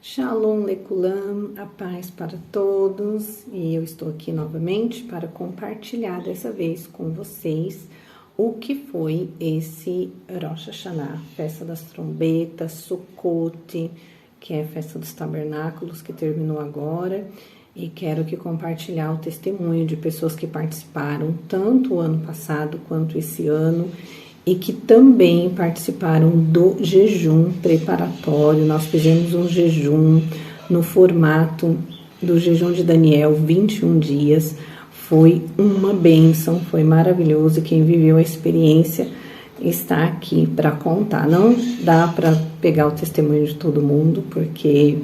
Shalom Lekulam, a paz para todos, e eu estou aqui novamente para compartilhar dessa vez com vocês o que foi esse Rosh Hashanah, festa das trombetas, Sukkot, que é a festa dos tabernáculos, que terminou agora, e quero aqui compartilhar o testemunho de pessoas que participaram tanto o ano passado quanto esse ano, e que também participaram do jejum preparatório. Nós fizemos um jejum no formato do jejum de Daniel, 21 dias. Foi uma bênção, foi maravilhoso. E quem viveu a experiência está aqui para contar. Não dá para pegar o testemunho de todo mundo, porque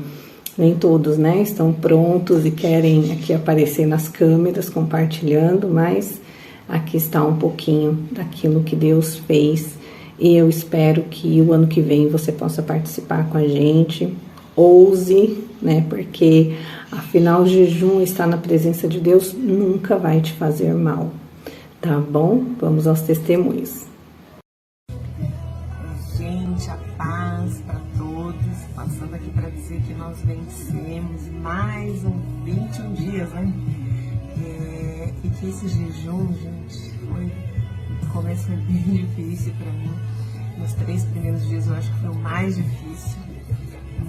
nem todos, né, estão prontos e querem aqui aparecer nas câmeras compartilhando, mas aqui está um pouquinho daquilo que Deus fez, e eu espero que o ano que vem você possa participar com a gente. Ouse, né? Porque afinal o jejum, estar na presença de Deus, nunca vai te fazer mal, tá bom? Vamos aos testemunhos. Gente, a paz para todos, passando aqui para dizer que nós vencemos mais 21 dias, né? E que esse jejum, gente, o começo foi bem difícil para mim. Nos 3 primeiros dias eu acho que foi o mais difícil,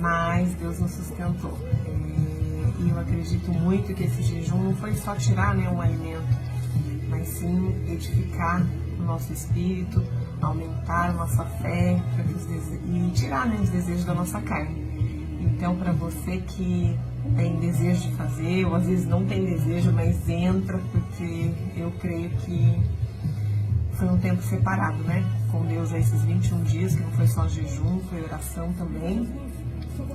mas Deus nos sustentou. E eu acredito muito que esse jejum não foi só tirar, né, um alimento, mas sim edificar o nosso espírito, aumentar a nossa fé e tirar, né, os desejos da nossa carne. Então, para você que tem desejo de fazer, ou às vezes não tem desejo, mas entra, porque eu creio que foi um tempo separado, né, com Deus, esses 21 dias, que não foi só jejum, foi oração também,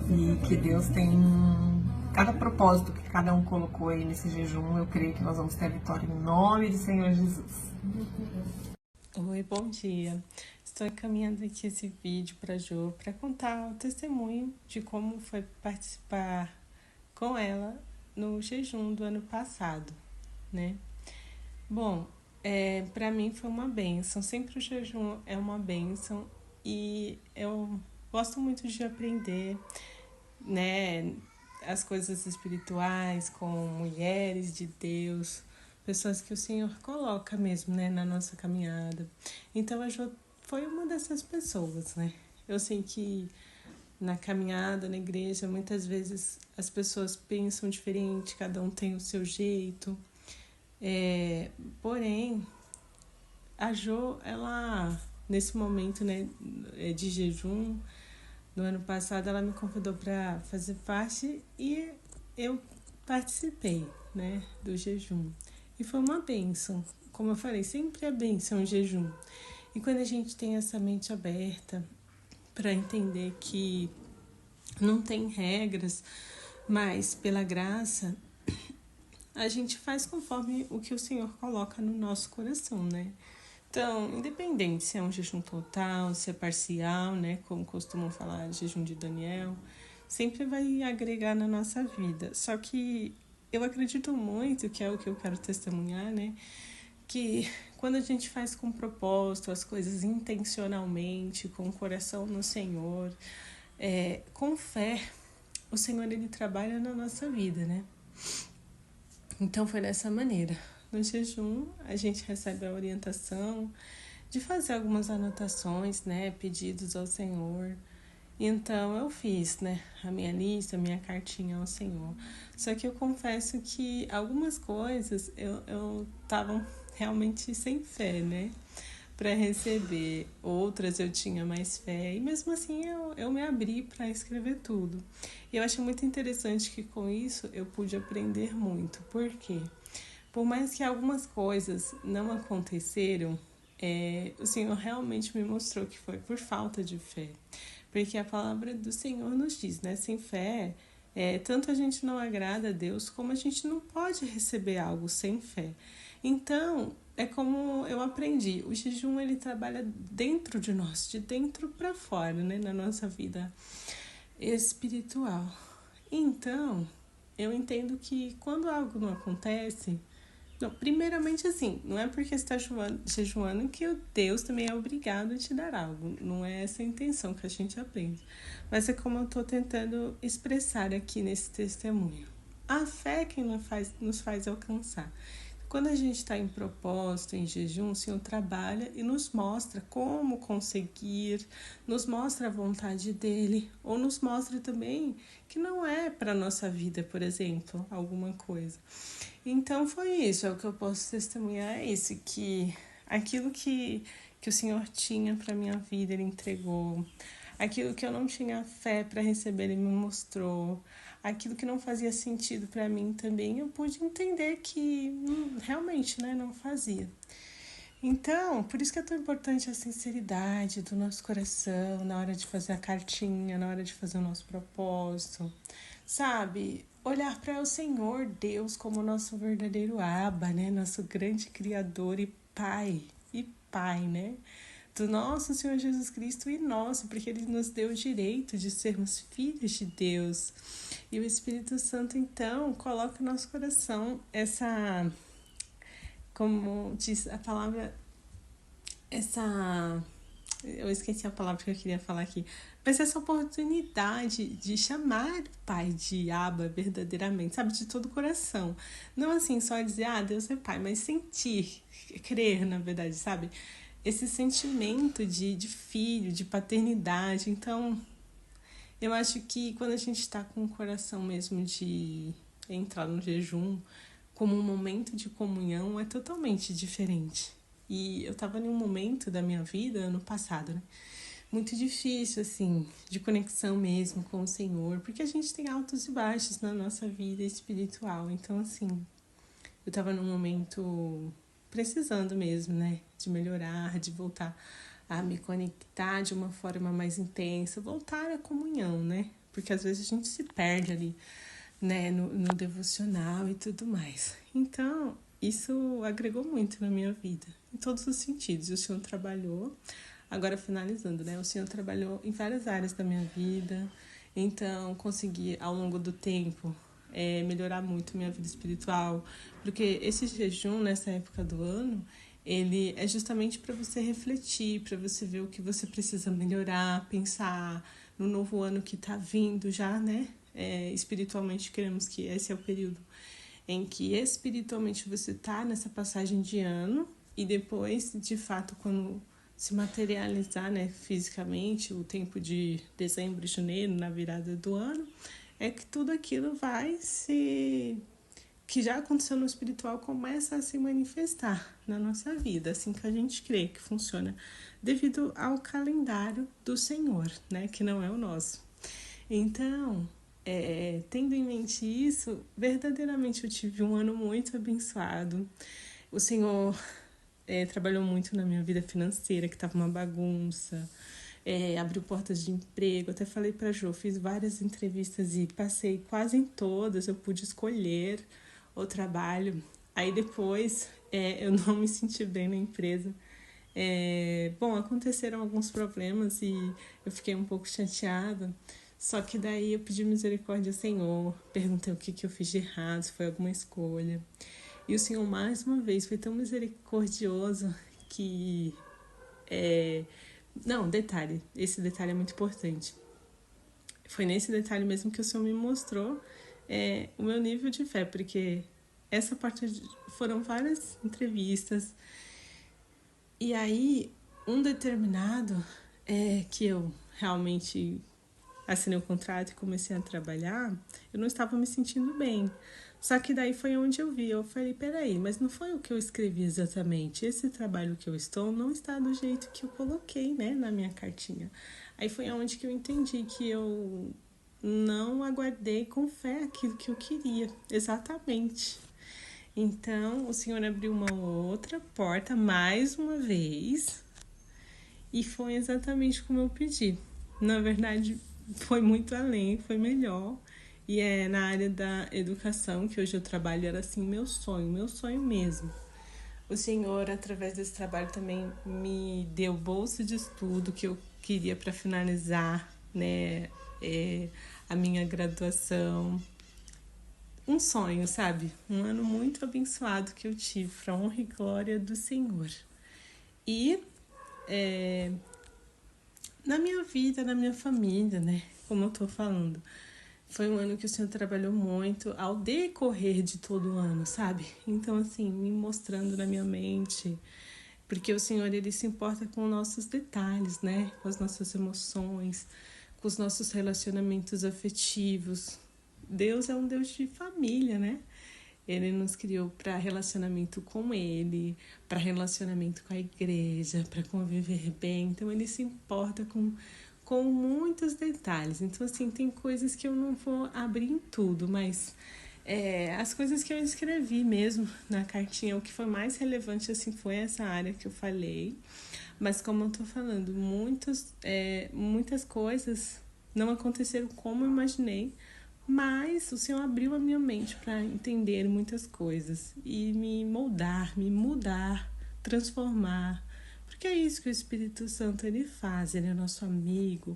e que Deus tem cada propósito que cada um colocou aí nesse jejum. Eu creio que nós vamos ter a vitória em nome do Senhor Jesus. Oi, bom dia. Estou encaminhando aqui esse vídeo para a Jo para contar o testemunho de como foi participar com ela no jejum do ano passado, né? Bom, para mim foi uma bênção. Sempre o jejum é uma bênção e eu gosto muito de aprender, né, as coisas espirituais com mulheres de Deus, pessoas que o Senhor coloca mesmo, né, na nossa caminhada. Então a Jo foi uma dessas pessoas, né? Eu sei que na caminhada, na igreja, muitas vezes as pessoas pensam diferente, cada um tem o seu jeito. Porém, a Jo, ela, nesse momento, né, de jejum, no ano passado, ela me convidou para fazer parte e eu participei, né, do jejum. E foi uma bênção. Como eu falei, sempre é bênção o jejum. E quando a gente tem essa mente aberta para entender que não tem regras, mas pela graça, a gente faz conforme o que o Senhor coloca no nosso coração, né? Então, independente se é um jejum total, se é parcial, né, como costumam falar, jejum de Daniel, sempre vai agregar na nossa vida. Só que eu acredito muito, que é o que eu quero testemunhar, né, que quando a gente faz com propósito, as coisas intencionalmente, com o coração no Senhor, com fé, o Senhor, ele trabalha na nossa vida, né? Então foi dessa maneira. No jejum, a gente recebe a orientação de fazer algumas anotações, né, pedidos ao Senhor. Então eu fiz, né, a minha lista, a minha cartinha ao Senhor. Só que eu confesso que algumas coisas eu tava realmente sem fé, né, para receber. Outras eu tinha mais fé e mesmo assim eu me abri para escrever tudo. E eu acho muito interessante que com isso eu pude aprender muito. Por quê? Por mais que algumas coisas não aconteceram, o Senhor realmente me mostrou que foi por falta de fé. Porque a palavra do Senhor nos diz, né? Sem fé, tanto a gente não agrada a Deus, como a gente não pode receber algo sem fé. Então, é como eu aprendi, o jejum, ele trabalha dentro de nós, de dentro para fora, né? Na nossa vida espiritual. Então, eu entendo que quando algo não acontece, Não, primeiramente assim, não é porque você está jejuando que o Deus também é obrigado a te dar algo. Não é essa a intenção que a gente aprende. Mas é como eu estou tentando expressar aqui nesse testemunho. A fé que nos faz alcançar. Quando a gente está em propósito, em jejum, o Senhor trabalha e nos mostra como conseguir, nos mostra a vontade dele, ou nos mostra também que não é para a nossa vida, por exemplo, alguma coisa. Então foi isso, é o que eu posso testemunhar, é isso, que aquilo que o Senhor tinha para minha vida, Ele entregou. Aquilo que eu não tinha fé para receber, Ele me mostrou. Aquilo que não fazia sentido para mim também, eu pude entender que realmente, né, não fazia. Então, por isso que é tão importante a sinceridade do nosso coração na hora de fazer a cartinha, na hora de fazer o nosso propósito, sabe? Olhar para o Senhor Deus como nosso verdadeiro Abba, né? Nosso grande Criador e Pai, né? Do nosso Senhor Jesus Cristo e nosso, porque Ele nos deu o direito de sermos filhos de Deus. E o Espírito Santo, então, coloca no nosso coração essa, como diz a palavra, eu esqueci a palavra que eu queria falar aqui, mas essa oportunidade de chamar o Pai de Abba verdadeiramente, sabe, de todo o coração. Não assim, só dizer, Deus é Pai, mas sentir, crer, na verdade, sabe? Esse sentimento de filho, de paternidade. Então, eu acho que quando a gente está com o coração mesmo de entrar no jejum como um momento de comunhão, é totalmente diferente. E eu estava em um momento da minha vida, ano passado, né? Muito difícil, assim, de conexão mesmo com o Senhor, porque a gente tem altos e baixos na nossa vida espiritual. Então, assim, eu estava num momento precisando mesmo, né, de melhorar, de voltar a me conectar de uma forma mais intensa, voltar à comunhão, né, porque às vezes a gente se perde ali, né, no devocional e tudo mais. Então, isso agregou muito na minha vida, em todos os sentidos. O Senhor trabalhou, agora finalizando, né, o Senhor trabalhou em várias áreas da minha vida, então consegui ao longo do tempo melhorar muito minha vida espiritual, porque esse jejum nessa época do ano, ele é justamente para você refletir, para você ver o que você precisa melhorar, pensar no novo ano que está vindo já, né? Espiritualmente, queremos que esse é o período em que espiritualmente você está nessa passagem de ano e depois, de fato, quando se materializar, né, fisicamente, o tempo de dezembro e janeiro, na virada do ano, é que tudo aquilo que já aconteceu no espiritual começa a se manifestar na nossa vida, assim que a gente crê que funciona, devido ao calendário do Senhor, né, que não é o nosso. Então, tendo em mente isso, verdadeiramente eu tive um ano muito abençoado. O Senhor trabalhou muito na minha vida financeira, que estava uma bagunça. Abriu portas de emprego, até falei para a Jo, fiz várias entrevistas e passei quase em todas, eu pude escolher o trabalho. Aí depois eu não me senti bem na empresa. Bom, aconteceram alguns problemas e eu fiquei um pouco chateada, só que daí eu pedi misericórdia ao Senhor, perguntei o que eu fiz de errado, se foi alguma escolha. E o Senhor, mais uma vez, foi tão misericordioso que... Não, detalhe, esse detalhe é muito importante. Foi nesse detalhe mesmo que o Senhor me mostrou o meu nível de fé, porque essa parte foram várias entrevistas. E aí, um determinado que eu realmente assinei o contrato e comecei a trabalhar, eu não estava me sentindo bem. Só que daí foi onde eu falei, peraí, mas não foi o que eu escrevi exatamente. Esse trabalho que eu estou não está do jeito que eu coloquei, né, na minha cartinha. Aí foi onde que eu entendi que eu não aguardei com fé aquilo que eu queria, exatamente. Então, o Senhor abriu uma outra porta, mais uma vez, e foi exatamente como eu pedi. Na verdade, foi muito além, foi melhor. E na área da educação, que hoje eu trabalho, era assim, meu sonho mesmo. O Senhor, através desse trabalho, também me deu bolsa de estudo que eu queria para finalizar, né, a minha graduação. um sonho, sabe? Um ano muito abençoado que eu tive, para honra e glória do Senhor. E na minha vida, na minha família, né? Como eu tô falando, foi um ano que o Senhor trabalhou muito ao decorrer de todo o ano, sabe? Então, assim, me mostrando na minha mente, porque o Senhor, ele se importa com nossos detalhes, né? Com as nossas emoções, com os nossos relacionamentos afetivos. Deus é um Deus de família, né? Ele nos criou para relacionamento com Ele, para relacionamento com a igreja, para conviver bem. Então, Ele se importa com muitos detalhes. Então, assim, tem coisas que eu não vou abrir em tudo, mas as coisas que eu escrevi mesmo na cartinha, o que foi mais relevante, assim, foi essa área que eu falei. Mas, como eu tô falando, muitas coisas não aconteceram como eu imaginei, mas o Senhor abriu a minha mente para entender muitas coisas e me moldar, me mudar, transformar. Porque é isso que o Espírito Santo ele faz, ele é nosso amigo,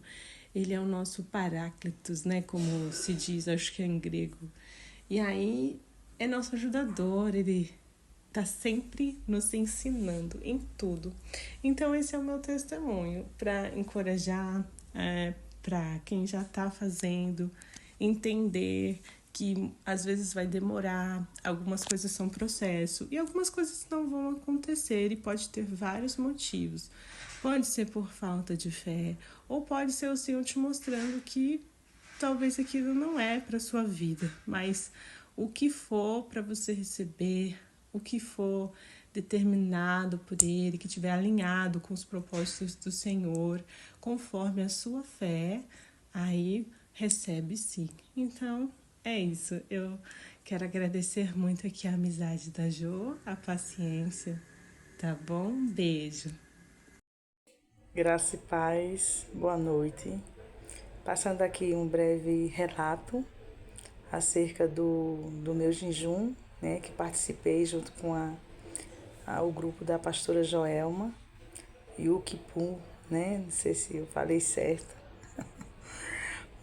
ele é o nosso paráclitos, né, como se diz, acho que é em grego. E aí é nosso ajudador, ele tá sempre nos ensinando em tudo. Então esse é o meu testemunho para encorajar, para quem já está fazendo, entender que às vezes vai demorar, algumas coisas são processo e algumas coisas não vão acontecer e pode ter vários motivos. Pode ser por falta de fé ou pode ser o Senhor te mostrando que talvez aquilo não é para sua vida, mas o que for para você receber, o que for determinado por Ele, que estiver alinhado com os propósitos do Senhor, conforme a sua fé, aí recebe sim. Então, é isso. Eu quero agradecer muito aqui a amizade da Jo, a paciência, tá bom? Beijo. Graça e paz, boa noite. Passando aqui um breve relato acerca do meu jejum, né, que participei junto com o grupo da pastora Joelma e o Kipu, né, não sei se eu falei certo,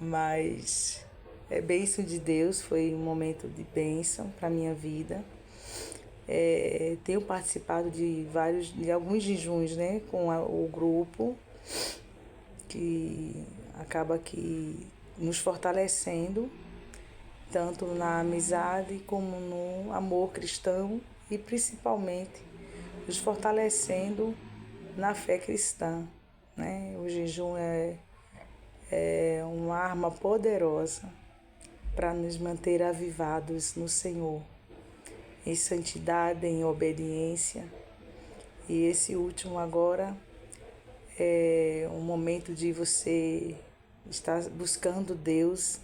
mas é bênção de Deus, foi um momento de bênção para a minha vida. Tenho participado de alguns jejuns, né, com o grupo, que acaba que nos fortalecendo, tanto na amizade como no amor cristão e principalmente nos fortalecendo na fé cristã, né? O jejum é uma arma poderosa para nos manter avivados no Senhor, em santidade, em obediência. E esse último agora é um momento de você estar buscando Deus,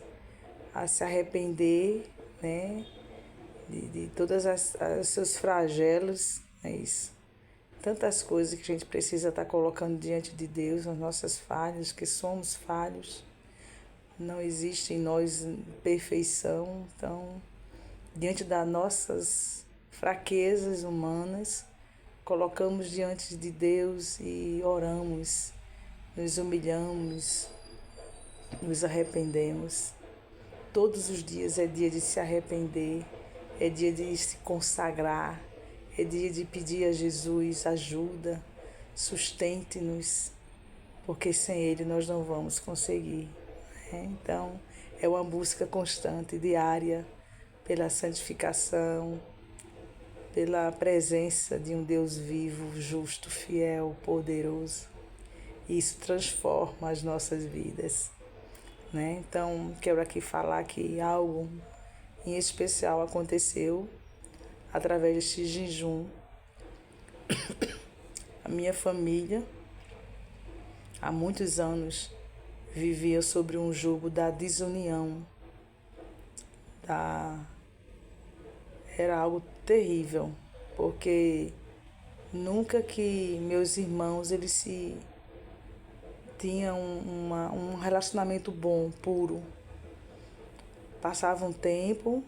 a se arrepender, né, de todas os seus flagelos, é isso. Tantas coisas que a gente precisa estar colocando diante de Deus, as nossas falhas, que somos falhos. Não existe em nós perfeição, então, diante das nossas fraquezas humanas, colocamos diante de Deus e oramos, nos humilhamos, nos arrependemos. Todos os dias é dia de se arrepender, é dia de se consagrar, é dia de pedir a Jesus ajuda, sustente-nos, porque sem Ele nós não vamos conseguir. Então, é uma busca constante, diária, pela santificação, pela presença de um Deus vivo, justo, fiel, poderoso. Isso transforma as nossas vidas, né? Então, quero aqui falar que algo em especial aconteceu através deste jejum. A minha família, há muitos anos, vivia sobre um jugo da desunião, Era algo terrível, porque nunca que meus irmãos eles tinham um relacionamento bom, puro. Passava um tempo,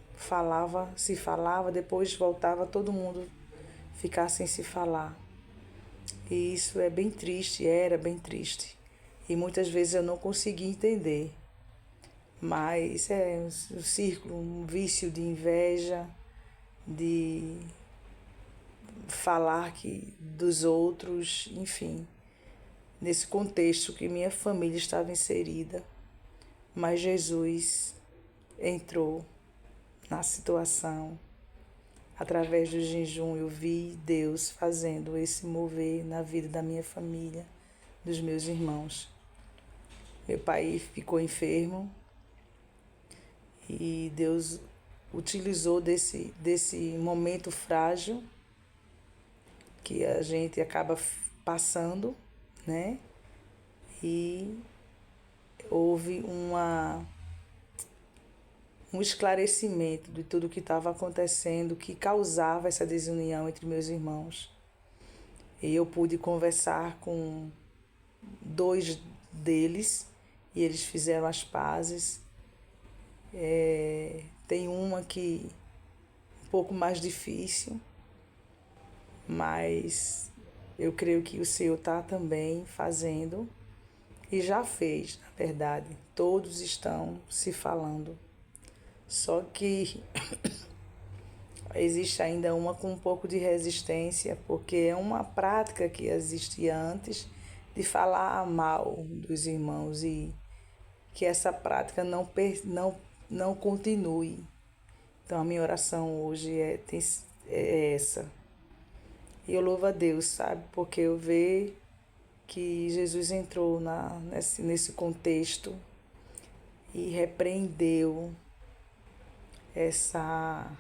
se falava, depois voltava todo mundo ficar sem se falar. E isso é bem triste, era bem triste. E muitas vezes eu não conseguia entender Mas é um círculo, um vício de inveja, de falar dos outros, enfim, nesse contexto que minha família estava inserida. Mas Jesus entrou na situação. Através do jejum eu vi Deus fazendo esse mover na vida da minha família, dos meus irmãos. Meu pai ficou enfermo e Deus utilizou desse momento frágil que a gente acaba passando, né? E houve um esclarecimento de tudo o que estava acontecendo, que causava essa desunião entre meus irmãos. E eu pude conversar com 2 deles e eles fizeram as pazes. Tem uma que um pouco mais difícil, mas eu creio que o Senhor está também fazendo e já fez, na verdade. Todos estão se falando. Só que existe ainda uma com um pouco de resistência, porque é uma prática que existia antes de falar mal dos irmãos e que essa prática não continue. Então a minha oração hoje é essa. E eu louvo a Deus, sabe? Porque eu vejo que Jesus entrou nesse contexto e repreendeu essa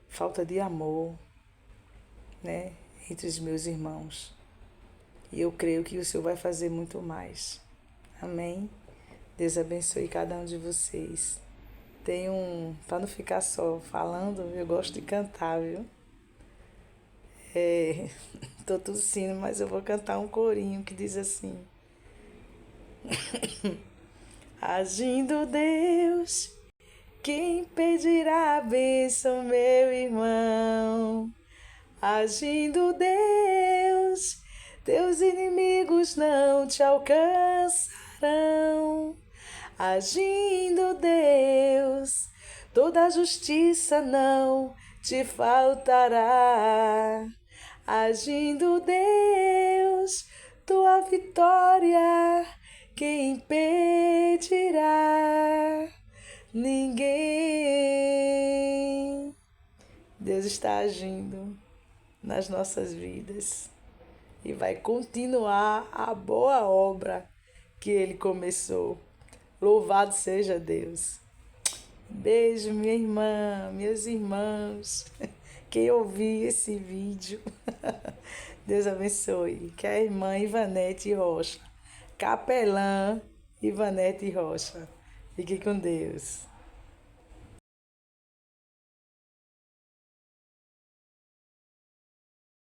falta de amor, né, entre os meus irmãos. E eu creio que o Senhor vai fazer muito mais. Amém? Deus abençoe cada um de vocês. Para não ficar só falando, eu gosto de cantar, viu? Tô tossindo, mas eu vou cantar um corinho que diz assim: Agindo Deus, quem impedirá a bênção, meu irmão? Agindo Deus, teus inimigos não te alcançarão. Agindo Deus, toda justiça não te faltará. Agindo Deus, tua vitória quem impedirá? Ninguém. Deus está agindo nas nossas vidas e vai continuar a boa obra que Ele começou. Louvado seja Deus. Beijo, minha irmã, meus irmãos, quem ouvir esse vídeo. Deus abençoe. Que é a irmã Ivanete Rocha, capelã Ivanete Rocha. Fique com Deus.